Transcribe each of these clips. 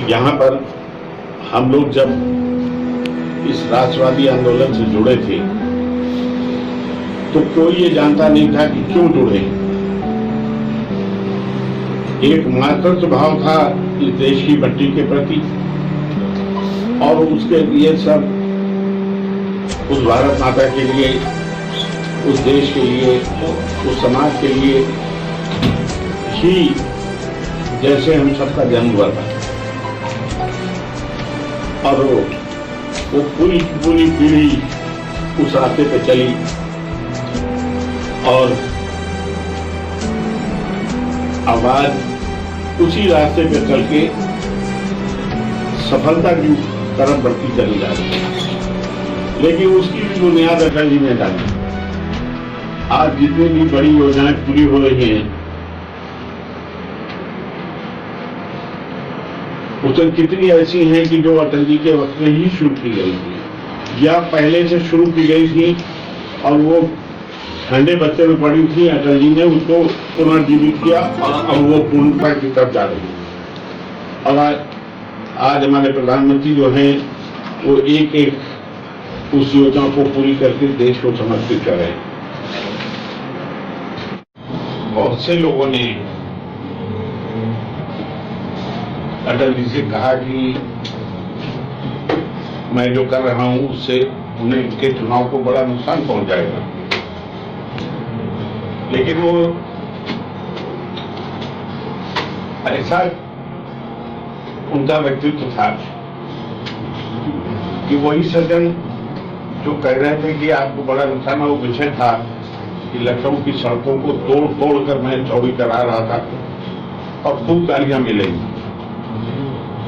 यहाँ पर हम लोग जब इस राष्ट्रवादी आंदोलन से जुड़े थे तो कोई ये जानता नहीं था कि क्यों जुड़े। एक मातृत्व भाव था इस देश की मिट्टी के प्रति और उसके लिए सब उस भारत माता के लिए, उस देश के लिए, उस समाज के लिए ही जैसे हम सबका जन्म हुआ था। और वो पूरी पूरी पीढ़ी उस रास्ते पे चली और आवाज उसी रास्ते पे चल के सफलता की तरफ बढ़ती चली जा रही है। लेकिन उसकी भी बुनियाद अटल जी ने डाली। आज जितनी भी बड़ी योजनाएं पूरी हो रही हैं उसमें कितनी ऐसी हैं कि जो अटल जी के वक्त में ही शुरू की गई थी या पहले से शुरू की गई थी और वो ठंडे बच्चे में पड़ी थी। अटल जी ने उसको पुनर्जीवित किया और अब वो पूर्णता की तरफ जा रही है। और आज हमारे प्रधानमंत्री जो हैं वो एक एक उस योजना को पूरी करके देश को समर्पित कर रहे हैं। बहुत से लोगों ने अटल जी से कहा कि मैं जो कर रहा हूं उससे उन्हें उनके चुनाव को बड़ा नुकसान पहुंच जाएगा। लेकिन वो ऐसा उनका व्यक्तित्व था कि वही सज्जन जो कह रहे थे कि आपको बड़ा नुकसान है, वो विषय था कि लखनऊ की सड़कों को तोड़ तोड़ कर मैं चौड़ी करा रहा था और खूब गालियां मिलेंगी।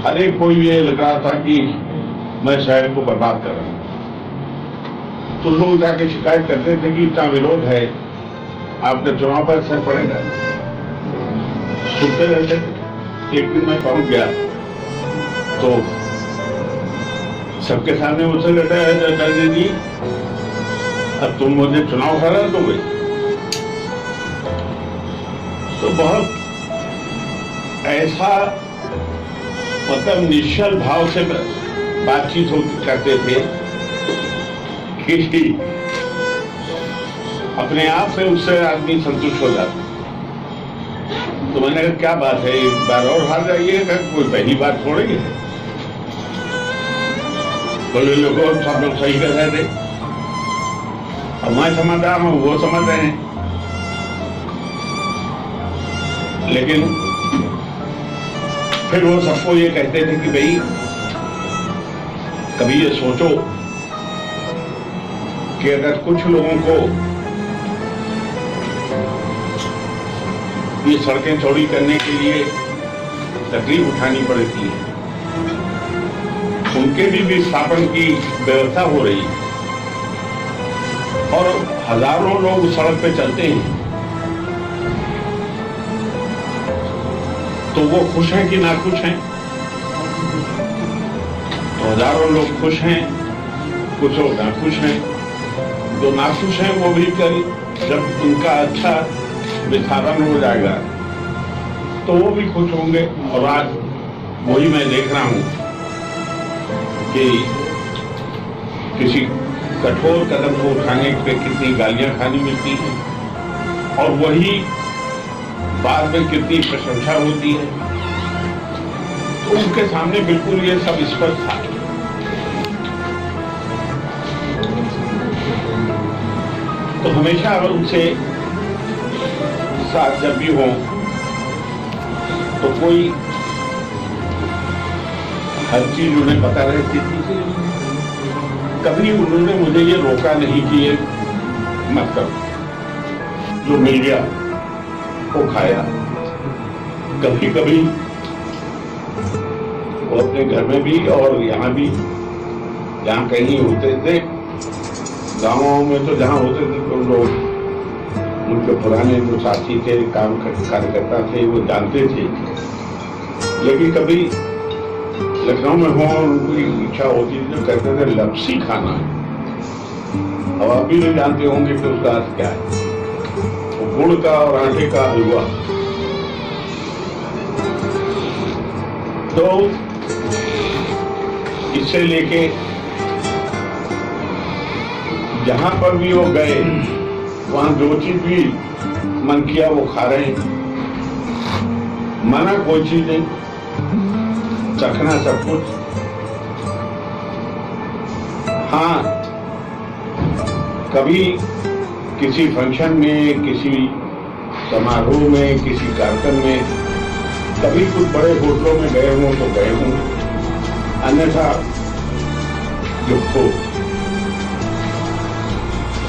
हर एक कोई ये लग रहा था कि मैं शहर को बर्बाद कर रहा हूं। तो लोग जाके शिकायत करते थे कि इतना विरोध है, आपके चुनाव पर असर पड़ेगा। सुनते रहते थे। एक दिन मैं पहुंच गया तो सबके सामने मुझसे लड़ा है अटल जी, अब तुम मुझे चुनाव हरा दोगे। तो बहुत ऐसा मतलब निश्चल भाव से बातचीत करते थे कि अपने आप से उससे आदमी संतुष्ट हो जाता। तो मैंने कहा क्या बात है, एक बार और हार जाइएगा, कोई पहली बार थोड़ी है। बोले लोगों सब लोग सही कर रहे थे, अब मैं समझदार हूं, वो समझ रहे हैं। लेकिन फिर वो सबको ये कहते थे कि भाई कभी ये सोचो कि अगर कुछ लोगों को ये सड़कें चौड़ी करने के लिए तकलीफ उठानी पड़ती है, उनके भी विस्थापन की व्यवस्था हो रही है और हजारों लोग सड़क पे चलते हैं, तो वो खुश हैं कि नाखुश हैं? तो हजारों लोग खुश हैं, कुछ लोग नाखुश हैं। जो नाखुश हैं वो भी कल जब उनका अच्छा विस्तारण हो जाएगा तो वो भी खुश होंगे। और आज वही मैं देख रहा हूं कि किसी कठोर कदम को उठाने पे कितनी गालियां खानी मिलती हैं और वही बाद में कितनी प्रशंसा होती है। तो उनके सामने बिल्कुल ये सब स्पष्ट था। तो हमेशा उनसे साथ जब भी हो तो कोई हर चीज उन्हें पता रहती थी। कभी उन्होंने मुझे ये रोका नहीं कि ये मत करो। जो मिल गया वो खाया। कभी कभी वो अपने घर में भी और यहाँ भी जहाँ कहीं होते थे, गाँवों में तो जहाँ होते थे तो लोग उनके पुराने जो साथी थे, काम कार्यकर्ता थे, वो जानते थे। लेकिन कभी लखनऊ में हो उनकी इच्छा होती थी तो कहते थे लपसी खाना है। अब आप भी नहीं जानते होंगे कि उसका अर्थ क्या है। वो गुड़ का और आटे का हलवा। तो इससे लेके जहां पर भी वो गए वहां जो चीज भी मन किया वो खा रहे हैं, मना कोई चीज नहीं, चखना सब कुछ। हाँ, कभी किसी फंक्शन में, किसी समारोह में, किसी कार्यक्रम में, कभी कुछ बड़े होटलों में गए हों तो गए हों, अन्यथा जो हो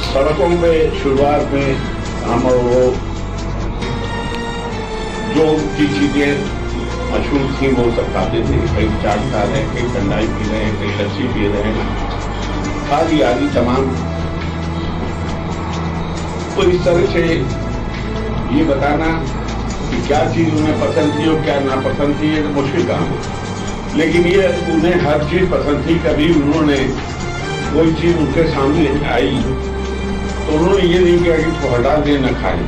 सड़कों पे शुरुआत में हम और वो जो की चीजें मशहूर थी वो सब खाते थे। कहीं चाट खा रहे हैं, कहीं ठंडाई पी रहे हैं, कहीं लस्सी पी रहे हैं, आदि आदि तमाम। तो इस तरह से ये बताना कि क्या चीज उन्हें पसंद थी और क्या नापसंद थी, ये तो मुश्किल काम है। लेकिन ये उन्हें हर चीज पसंद थी। कभी उन्होंने कोई चीज उनके सामने आई तो उन्होंने ये नहीं किया कि तो हटा दे न खाए।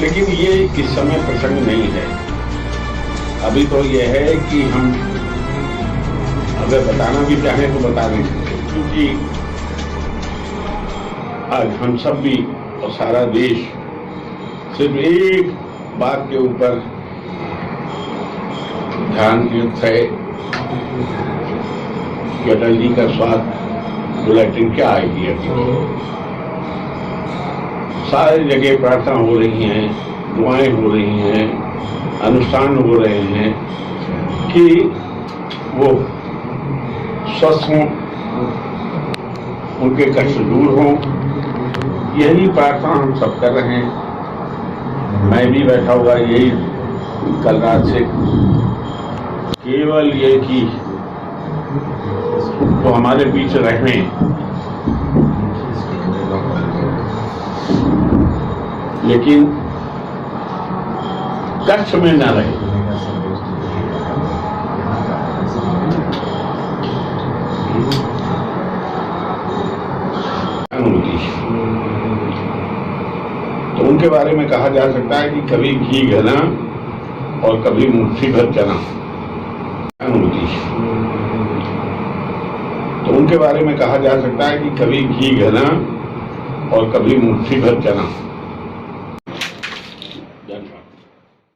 लेकिन ये इस समय प्रसंग नहीं है। अभी तो ये है कि हम अगर बताना भी चाहें तो बता नहीं सकते, क्योंकि आज हम सब भी और सारा देश सिर्फ एक बात के ऊपर ध्यान केंद्रित है कि अटल जी का स्वास्थ्य बुलेटिन क्या आएगी। अभी सारी जगह प्रार्थना हो रही हैं, दुआएं हो रही हैं, अनुष्ठान हो रहे हैं कि वो स्वस्थ हों, उनके कष्ट दूर हों। यही प्रार्थना हम सब कर रहे हैं। मैं भी बैठा हुआ यही कल रात से, केवल ये कि वो हमारे बीच रहें, लेकिन कष्ट में न रहे। तो उनके बारे में कहा जा सकता है कि कभी घी घना और कभी मुट्ठी भर चना। तो उनके बारे में कहा जा सकता है कि कभी घी घना और कभी मुट्ठी भर चना।